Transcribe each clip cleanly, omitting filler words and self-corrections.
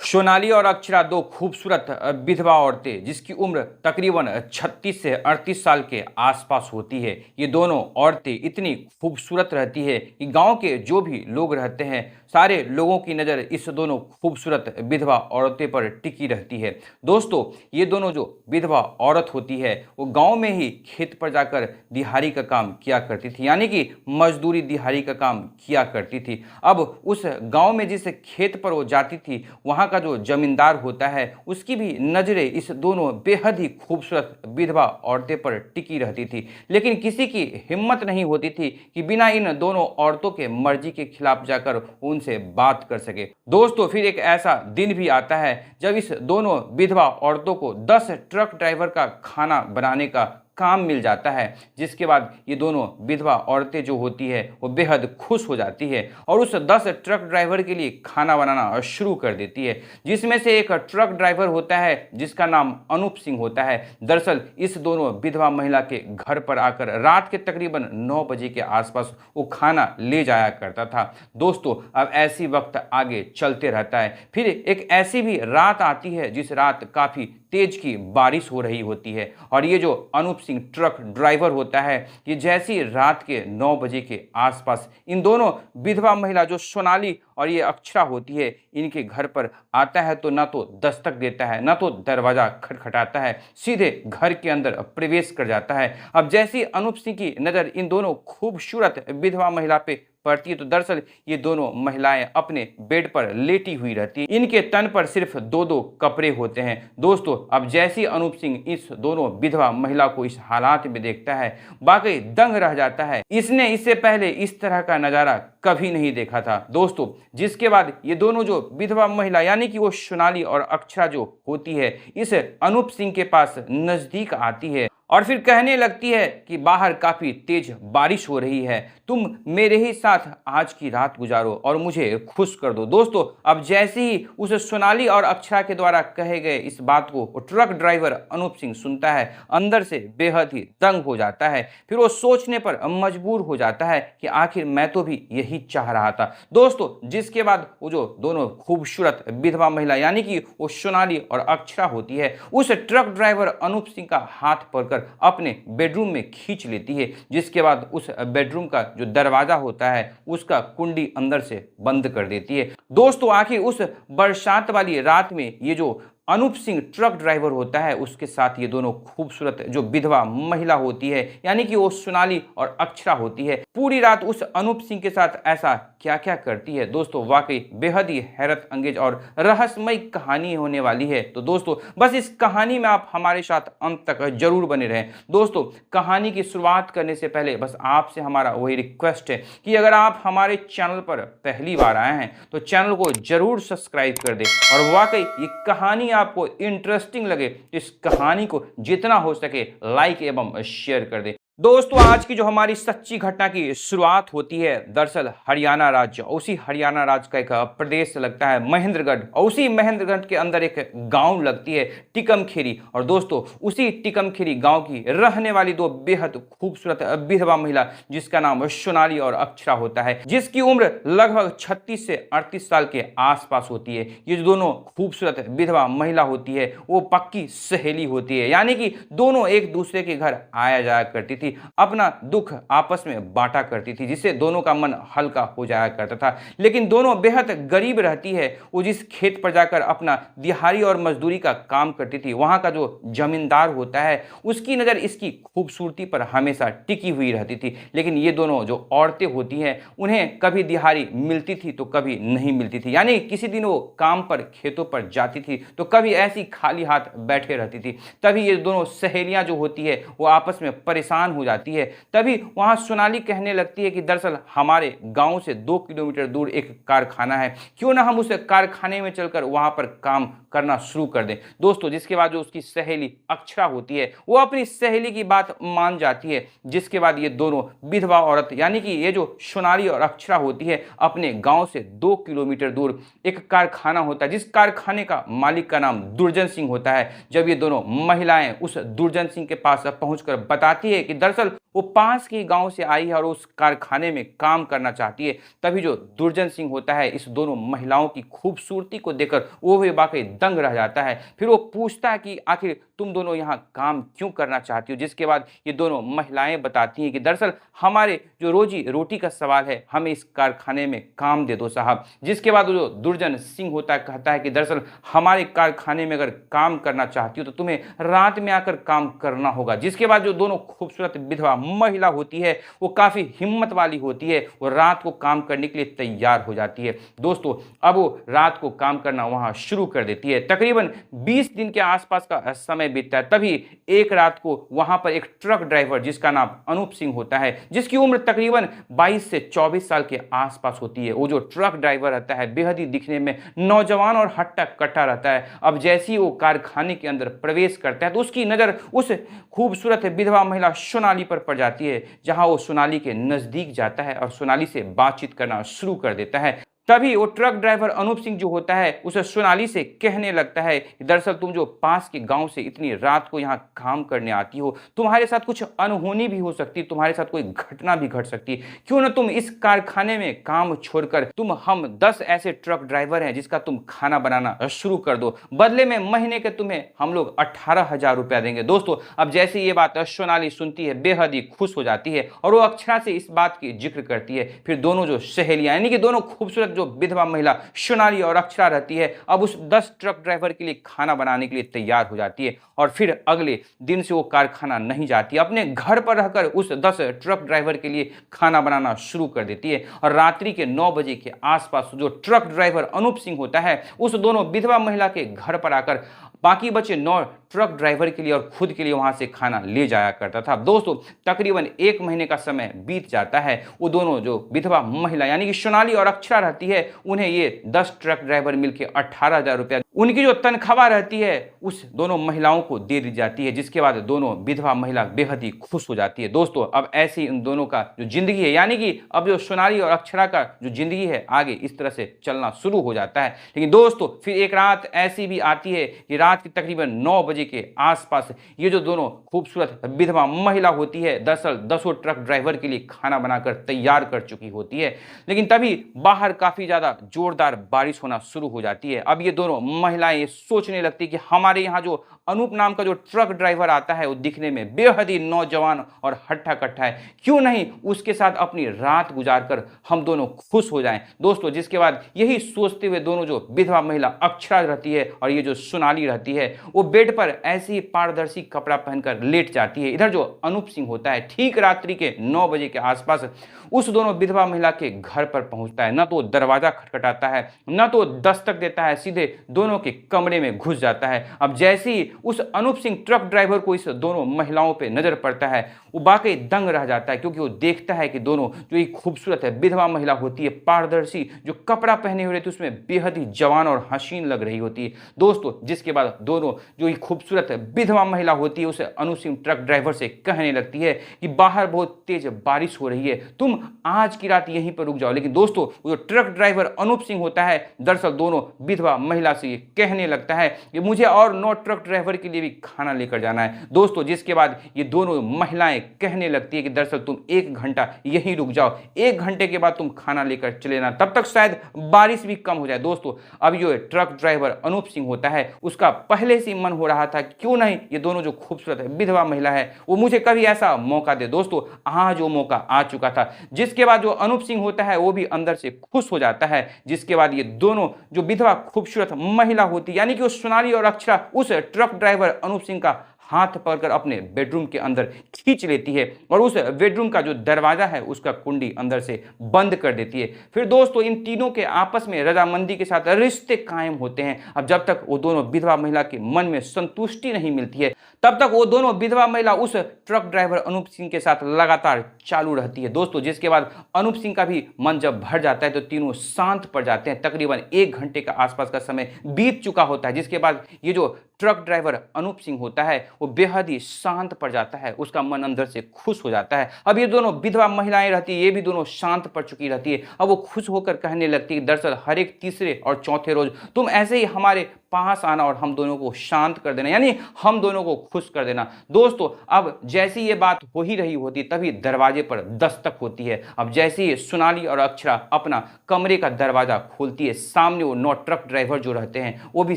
सोनाली और अक्षरा दो खूबसूरत विधवा औरतें जिसकी उम्र तकरीबन 36 से 38 साल के आसपास होती है। ये दोनों औरतें इतनी खूबसूरत रहती है कि गांव के जो भी लोग रहते हैं सारे लोगों की नज़र इस दोनों खूबसूरत विधवा औरतें पर टिकी रहती है। दोस्तों, ये दोनों जो विधवा औरत होती है वो गांव में ही खेत पर जाकर दिहाड़ी का काम किया करती थी, यानी कि मजदूरी दिहाड़ी का काम किया करती थी। अब उस गांव में जिस खेत पर वो जाती थी वहाँ का जो जमींदार होता है उसकी भी नज़रें इस दोनों बेहद ही खूबसूरत विधवा औरतें पर टिकी रहती थी, लेकिन किसी की हिम्मत नहीं होती थी कि बिना इन दोनों औरतों के मर्जी के खिलाफ जाकर उनसे बात कर सके। दोस्तों, फिर एक ऐसा दिन भी आता है जब इस दोनों विधवा औरतों को 10 ट्रक ड्राइवर का खाना बनाने का काम मिल जाता है, जिसके बाद ये दोनों विधवा औरतें जो होती है वो बेहद खुश हो जाती है और उस 10 ट्रक ड्राइवर के लिए खाना बनाना शुरू कर देती है, जिसमें से एक ट्रक ड्राइवर होता है जिसका नाम अनूप सिंह होता है। दरअसल इस दोनों विधवा महिला के घर पर आकर रात के तकरीबन 9 बजे के आसपास वो खाना ले जाया करता था। दोस्तों, अब ऐसी वक्त आगे चलते रहता है। फिर एक ऐसी भी रात आती है जिस रात काफ़ी तेज की बारिश हो रही होती है और ये जो अनूप सिंह ट्रक ड्राइवर होता है ये जैसी रात के 9 बजे के आसपास इन दोनों विधवा महिला जो सोनाली और ये अक्षरा होती है इनके घर पर आता है तो ना तो दस्तक देता है ना तो दरवाज़ा खटखटाता है, सीधे घर के अंदर प्रवेश कर जाता है। अब जैसी अनूप सिंह की नज़र इन दोनों खूबसूरत विधवा महिला पे पड़ती है तो दरअसल ये दोनों महिलाएं अपने बेड पर लेटी हुई रहती हैं। इनके तन पर सिर्फ दो दो कपड़े होते हैं। दोस्तों, अब जैसी अनूप सिंह इस दोनों विधवा महिला को इस हालात में देखता है वाकई दंग रह जाता है। इसने इससे पहले इस तरह का नज़ारा कभी नहीं देखा था। दोस्तों, जिसके बाद ये दोनों जो विधवा महिला यानी कि वो सोनाली और अक्षरा जो होती है इस अनूप सिंह के पास नज़दीक आती है और फिर कहने लगती है कि बाहर काफ़ी तेज बारिश हो रही है, तुम मेरे ही साथ आज की रात गुजारो और मुझे खुश कर दो। दोस्तों, अब जैसे ही उस सोनाली और अक्षरा के द्वारा कहे गए इस बात को ट्रक ड्राइवर अनूप सिंह सुनता है, अंदर से बेहद ही दंग हो जाता है। फिर वो सोचने पर मजबूर हो जाता है कि आखिर मैं तो भी यही चाह रहा था। दोस्तों, जिसके बाद वो जो दोनों खूबसूरत विधवा महिला यानी कि वो सोनाली और अक्षरा होती है उस ट्रक ड्राइवर अनूप सिंह का हाथ पकड़ अपने बेडरूम में खींच लेती है, जिसके बाद उस बेडरूम का जो दरवाजा होता है उसका कुंडी अंदर से बंद कर देती है। दोस्तों, आखिर उस बरसात वाली रात में ये जो अनूप सिंह ट्रक ड्राइवर होता है उसके साथ ये दोनों खूबसूरत जो विधवा महिला होती है यानी कि वो सोनाली और अक्षरा होती है पूरी रात उस अनूप सिंह के साथ ऐसा क्या क्या करती है। दोस्तों, वाकई बेहद ही हैरत अंगेज और रहस्यमय कहानी होने वाली है। तो दोस्तों, बस इस कहानी में आप हमारे साथ अंत तक जरूर बने रहें। दोस्तों, कहानी की शुरुआत करने से पहले बस आपसे हमारा वही रिक्वेस्ट है कि अगर आप हमारे चैनल पर पहली बार आए हैं तो चैनल को जरूर सब्सक्राइब कर दें और वाकई ये कहानी आपको इंटरेस्टिंग लगे इस कहानी को जितना हो सके लाइक एवं शेयर कर दें। दोस्तों, आज की जो हमारी सच्ची घटना की शुरुआत होती है दरअसल हरियाणा राज्य, उसी हरियाणा राज्य का एक प्रदेश लगता है महेंद्रगढ़ और उसी महेंद्रगढ़ के अंदर एक गांव लगती है टिकमखेरी। और दोस्तों, उसी टिकमखेरी गांव की रहने वाली दो बेहद खूबसूरत विधवा महिला जिसका नाम सोनाली और अक्षरा होता है, जिसकी उम्र लगभग 36 से 38 साल के आसपास होती है। ये जो दोनों खूबसूरत विधवा महिला होती है वो पक्की सहेली होती है, यानी कि दोनों एक दूसरे के घर आया जाया करती थी, अपना दुख आपस में बांटा करती थी, जिससे दोनों का मन हल्का हो जाया करता था। लेकिन दोनों बेहद गरीब रहती है। वो जिस खेत पर जाकर अपना दिहाड़ी और मजदूरी का काम करती थी वहां का जो जमींदार होता है उसकी नज़र इसकी खूबसूरती पर हमेशा टिकी हुई रहती थी। लेकिन ये दोनों जो औरतें होती हैं उन्हें कभी दिहाड़ी मिलती थी तो कभी नहीं मिलती थी, यानी किसी दिन वो काम पर खेतों पर जाती थी तो कभी ऐसी खाली हाथ बैठे रहती थी। तभी ये दोनों सहेलियां जो होती है वो आपस में परेशान हो जाती है। तभी वहां सोनाली कहने लगती है कि दरअसल हमारे गांव से 2 किलोमीटर दूर एक कारखाना है, क्यों ना हम उस कारखाने में चलकर वहां पर काम करना शुरू कर दें। दोस्तों, जिसके बाद जो उसकी सहेली अक्षरा होती है वो अपनी सहेली की बात मान जाती है, जिसके बाद ये दोनों विधवा औरत यानी कि ये जो सोनाली और अक्षरा होती है अपने गांव से 2 किलोमीटर दूर एक कारखाना होता है जिस कारखाने का मालिक का नाम दुर्जन सिंह होता है। जब ये दोनों महिलाएं उस दुर्जन सिंह के पास पहुंचकर बताती है कि दरअसल वो पास के गांव से आई है और उस कारखाने में काम करना चाहती है। तभी जो दुर्जन सिंह होता है इस दोनों महिलाओं की खूबसूरती को देखकर वो भी वाकई दंग रह जाता है। फिर वो पूछता है कि आखिर तुम दोनों यहाँ काम क्यों करना चाहती हो, जिसके बाद ये दोनों महिलाएं बताती हैं कि दरअसल हमारे जो रोजी रोटी का सवाल है, हमें इस कारखाने में काम दे दो साहब। जिसके बाद वो जो दुर्जन सिंह होता है कहता है कि दरअसल हमारे कारखाने में अगर काम करना चाहती हो तो तुम्हें रात में आकर काम करना होगा। जिसके बाद जो दोनों खूबसूरत विधवा महिला होती है वो काफी हिम्मत वाली होती है, वो रात को काम करने के लिए तैयार हो जाती है। दोस्तों अब वो रात को काम करना वहां शुरू कर देती है। तकरीबन 20 दिन के आसपास का समय बीतता है। तभी एक रात को वहां पर एक ट्रक ड्राइवर जिसका नाम अनूप सिंह होता है, जिसकी उम्र तकरीबन 22 से 24 साल के आसपास होती है। वो जो ट्रक ड्राइवर रहता है बेहद ही दिखने में नौजवान और हट्टा कट्टा रहता है। अब जैसे ही वो कारखाने के अंदर प्रवेश करता है तो उसकी नजर उस खूबसूरत विधवा महिला सोनाली पर पड़ जाती है, जहां वो सोनाली के नजदीक जाता है और सोनाली से बातचीत करना शुरू कर देता है। तभी वो ट्रक ड्राइवर अनूप सिंह जो होता है उसे सोनाली से कहने लगता है, दरअसल तुम जो पास के गांव से इतनी रात को यहाँ काम करने आती हो, तुम्हारे साथ कुछ अनहोनी भी हो सकती, तुम्हारे साथ कोई घटना भी घट सकती। क्यों ना तुम इस कारखाने में काम छोड़कर हम 10 ऐसे ट्रक ड्राइवर हैं जिसका तुम खाना बनाना शुरू कर दो, बदले में महीने के तुम्हें हम लोग 18,000 रुपया देंगे। दोस्तों अब जैसे ये बात सोनाली सुनती है बेहद ही खुश हो जाती है और वो अक्षरा से इस बात की जिक्र करती है। फिर दोनों जो सहेलियां यानी कि दोनों खूबसूरत जो विधवा महिला सोनाली और अक्षरा रहती है अब उस 10 ट्रक ड्राइवर के लिए खाना बनाने के लिए तैयार हो जाती है और फिर अगले दिन से वो कारखाना नहीं जाती, अपने घर पर रहकर उस 10 ट्रक ड्राइवर के लिए खाना बनाना शुरू कर देती है। और रात्रि के 9 बजे के आसपास जो ट्रक ड्राइवर अनूप सिंह होता है उस दोनों विधवा महिला के घर पर आकर बाकी बचे 9 ट्रक ड्राइवर के लिए और खुद के लिए वहां से खाना ले जाया करता था। दोस्तों तकरीबन 1 महीने का समय बीत जाता है। वो दोनों जो विधवा महिला यानी कि सोनाली और अक्षरा रहती है उन्हें ये 10 ट्रक ड्राइवर मिलकर 18,000 रुपया उनकी जो तनख्वाह रहती है उस दोनों महिलाओं को दे दी जाती है। जिसके बाद दोनों विधवा महिला बेहद ही खुश हो जाती है। दोस्तों अब ऐसे ही उन दोनों का जो जिंदगी है यानी कि अब जो सोनाली और अक्षरा का जो जिंदगी है आगे इस तरह से चलना शुरू हो जाता है। लेकिन दोस्तों फिर एक रात ऐसी भी आती है कि रात की तकरीबन 9 बजे के आसपास ये जो दोनों खूबसूरत विधवा महिला होती है दरअसल 10 ट्रक ड्राइवर के लिए खाना बनाकर तैयार कर चुकी होती है। लेकिन तभी बाहर काफी ज्यादा जोरदार बारिश होना शुरू हो जाती है। अब ये दोनों महिलाएं ये सोचने लगती कि हमारे यहाँ जो अनूप नाम का जो ट्रक ड्राइवर आता है वो दिखने में बेहद ही नौजवान और हट्टा कट्टा है, क्यों नहीं उसके साथ अपनी रात गुजार कर हम दोनों खुश हो जाएं। दोस्तों जिसके बाद यही सोचते हुए दोनों जो विधवा महिला अक्षरा रहती है और ये जो सोनाली रहती है वो बेड पर ऐसे ही पारदर्शी कपड़ा पहनकर लेट जाती है। इधर जो अनूप सिंह होता है ठीक रात्रि के 9 बजे के आसपास उस दोनों विधवा महिला के घर पर पहुंचता है। न तो दरवाजा खटखटाता है न तो दस्तक देता है, सीधे दोनों के कमरे में घुस जाता है। अब जैसे ही उस अनूप सिंह ट्रक ड्राइवर को इस दोनों महिलाओं पे नजर पड़ता है वो वाकई दंग रह जाता है, क्योंकि वो देखता है कि दोनों जो ये खूबसूरत है विधवा महिला होती है पारदर्शी जो कपड़ा पहने हुए रहती है उसमें बेहद ही जवान और हसीन लग रही होती है। दोस्तों जिसके बाद दोनों जो ये खूबसूरत विधवा महिला होती है उसे अनूप सिंह ट्रक ड्राइवर से कहने लगती है कि बाहर बहुत तेज बारिश हो रही है, तुम आज की रात यहीं पर रुक जाओ। लेकिन दोस्तों वो जो ट्रक ड्राइवर अनूप सिंह होता है दरअसल दोनों विधवा महिला से ये कहने लगता है कि मुझे और 9 ट्रक ड्राइवर के लिए भी खाना लेकर जाना है। दोस्तों जिसके बाद ये दोनों महिलाएं कहने लगती है कि दरअसल तुम 1 घंटा यहीं रुक जाओ, 1 घंटे के बाद तुम खाना लेकर चले ना, तब तक शायद बारिश भी कम हो जाए। दोस्तों अब जो ट्रक ड्राइवर अनूप सिंह होता है उसका पहले से मन हो रहा था क्यों नहीं ये दोनों जो खूबसूरत विधवा महिला है वो मुझे कभी ऐसा मौका दे। दोस्तों आज वो मौका आ चुका था। जिसके बाद जो अनूप सिंह होता है वो भी अंदर से खुश हो जाता है। जिसके बाद ये दोनों जो विधवा खूबसूरत महिला होती यानी कि वो सोनाली और अक्षरा उस ट्रक ड्राइवर अनूप सिंह का हाथ पकड़कर अपने बेडरूम के अंदर खींच लेती है और उस बेडरूम का जो दरवाजा है उसका कुंडी अंदर से बंद कर देती है। फिर दोस्तों इन तीनों के आपस में रजामंदी के साथ रिश्ते कायम होते हैं। अब जब तक वो दोनों विधवा महिला के मन में संतुष्टि नहीं मिलती है तब तक वो दोनों विधवा महिला उस ट्रक ड्राइवर अनूप सिंह के साथ लगातार चालू रहती है। दोस्तों जिसके बाद अनूप सिंह का भी मन जब भर जाता है तो तीनों शांत पड़ जाते हैं। तकरीबन 1 घंटे का आसपास का समय बीत चुका होता है। जिसके बाद ये जो ट्रक ड्राइवर अनूप सिंह होता है वो बेहद ही शांत पड़ जाता है, उसका मन अंदर से खुश हो जाता है। अब ये दोनों विधवा महिलाएं रहती है ये भी दोनों शांत पड़ चुकी रहती है। अब वो खुश होकर कहने लगती है दरअसल हर एक तीसरे और चौथे रोज तुम ऐसे ही हमारे पास आना और हम दोनों को शांत कर देना, यानी हम दोनों को खुश कर देना। दोस्तों अब जैसी ये बात हो ही रही होती तभी दरवाजे पर दस्तक होती है। अब जैसे ही सोनाली और अक्षरा अपना कमरे का दरवाजा खोलती है, सामने वो 9 ट्रक ड्राइवर जो रहते हैं वो भी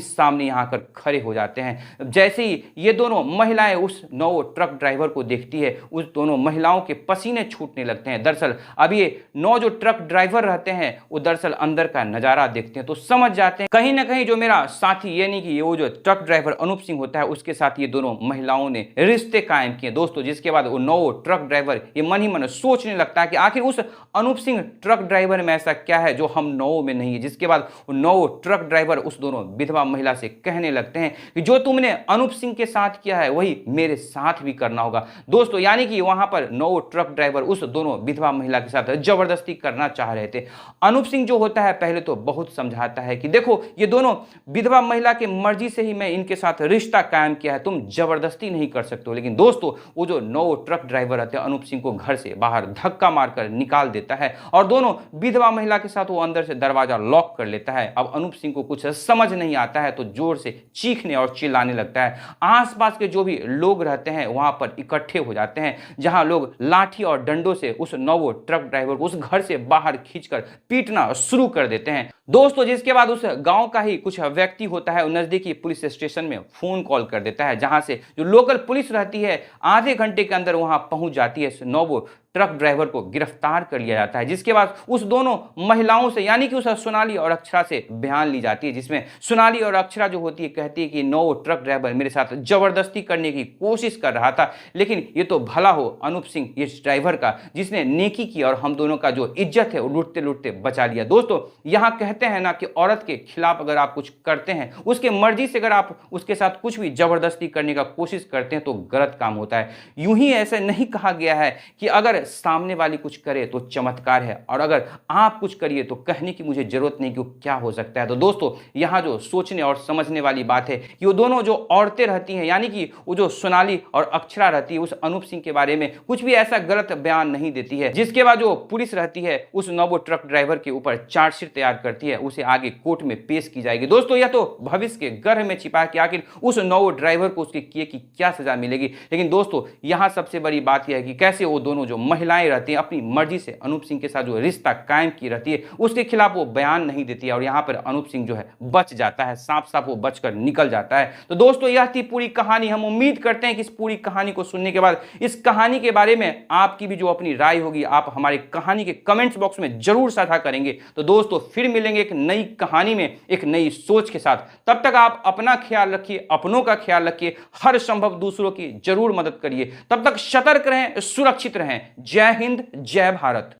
सामने यहाँ आकर खड़े हो जाते हैं। जैसे ही ये दोनों महिलाएं उस 9 ट्रक ड्राइवर को देखती है, उस दोनों महिलाओं के पसीने छूटने लगते हैं। दरअसल अब ये 9 जो ट्रक ड्राइवर रहते हैं वो दरअसल अंदर का नजारा देखते हैं तो समझ जाते हैं कहीं ना कहीं जो मेरा साथी यानी कि वो जो ट्रक ड्राइवर अनूप सिंह होता है उसके साथ ये दोनों महिलाओं ने रिश्ते कायम किए दोस्तों। जिसके बाद वो 9 ट्रक ड्राइवर ये मन ही मन सोचने लगता है कि आखिर उस अनूप सिंह ट्रक ड्राइवर में ऐसा क्या है जो हम 9 में नहीं है। जिसके बाद वो 9 ट्रक ड्राइवर उस दोनों विधवा महिला से कहने लगते हैं कि जो तुमने अनूप सिंह के साथ किया है वही मेरे साथ भी करना होगा। दोस्तों यानी कि वहां पर 9 ट्रक ड्राइवर उस दोनों विधवा महिला के साथ जबरदस्ती करना चाह रहे थे। अनूप सिंह जो होता है पहले तो बहुत समझाता है कि देखो ये दोनों विधवा महिला की मर्जी से ही मैं इनके साथ रिश्ता कायम किया है, तुम जबरदस्ती नहीं कर सकते हो। लेकिन दोस्तों वो जो 9 ट्रक ड्राइवर रहते हैं अनूप सिंह को घर से बाहर धक्का मारकर निकाल देता है और दोनों विधवा महिला के साथ वो अंदर से दरवाजा लॉक कर लेता है। अब अनूप सिंह को कुछ समझ नहीं आता है तो जोर से चीखने और चिल्लाने लगता है। आसपास के जो भी लोग रहते हैं वहां पर इकट्ठे हो जाते हैं, जहां लोग लाठी और डंडों से उस 9 ट्रक ड्राइवर को उस घर से बाहर खींचकर पीटना शुरू कर देते हैं। दोस्तों जिसके बाद उस गांव का ही कुछ व्यक्ति होता है नजदीकी पुलिस स्टेशन में फोन कॉल कर देता है, जहां से जो लोकल पुलिस रहती है आधे घंटे के अंदर वहां पहुंच जाती है। 9 ट्रक ड्राइवर को गिरफ्तार कर लिया जाता है। जिसके बाद उस दोनों महिलाओं से यानी कि उस सोनाली और अक्षरा से बयान ली जाती है, जिसमें सोनाली और अक्षरा जो होती है कहती है कि 9 ट्रक ड्राइवर मेरे साथ जबरदस्ती करने की कोशिश कर रहा था, लेकिन ये तो भला हो अनूप सिंह इस ड्राइवर का जिसने नेकी की और हम दोनों का जो इज्जत है वो लुटते लुटते बचा लिया। दोस्तों यहाँ कहते हैं ना कि औरत के खिलाफ अगर आप कुछ करते हैं, उसके मर्जी से अगर आप उसके साथ कुछ भी जबरदस्ती करने का कोशिश करते हैं तो गलत काम होता है। यूं ही ऐसे नहीं कहा गया है कि अगर सामने वाली कुछ करे तो चमत्कार है और अगर आप कुछ करिए तो कहने की मुझे जरूरत नहीं कि क्या हो सकता है। तो दोस्तों यहाँ जो सोचने और समझने वाली बात है कि वो दोनों जो औरतें रहती हैं यानी कि वो जो सोनाली और अक्षरा रहती है उस अनूप सिंह के बारे में कुछ भी ऐसा गलत बयान नहीं देती है। जिसके बाद जो पुलिस रहती है उस 9 ट्रक ड्राइवर के ऊपर चार्जशीट तैयार करती है, उसे आगे कोर्ट में पेश की जाएगी। दोस्तों यह तो भविष्य के गर्भ में छिपा है कि आखिर उस 9 ड्राइवर को उसके किए की क्या सजा मिलेगी। लेकिन दोस्तों यहाँ सबसे बड़ी बात यह है कि कैसे वो दोनों जो महिलाएं रहती हैं अपनी मर्जी से अनूप सिंह के साथ जो रिश्ता कायम की रहती है उसके खिलाफ वो बयान नहीं देती है और यहाँ पर अनूप सिंह जो है बच जाता है, साफ साफ वो बचकर निकल जाता है। तो दोस्तों यह थी पूरी कहानी। हम उम्मीद करते हैं कि इस पूरी कहानी को सुनने के बाद इस कहानी के बारे में आपकी भी जो अपनी राय होगी आप हमारे कहानी के कमेंट्स बॉक्स में जरूर साझा करेंगे। तो दोस्तों फिर मिलेंगे एक नई कहानी में एक नई सोच के साथ। तब तक आप अपना ख्याल रखिए, अपनों का ख्याल रखिए, हर संभव दूसरों की जरूर मदद करिए। तब तक सतर्क रहें, सुरक्षित रहें। जय हिंद, जय भारत।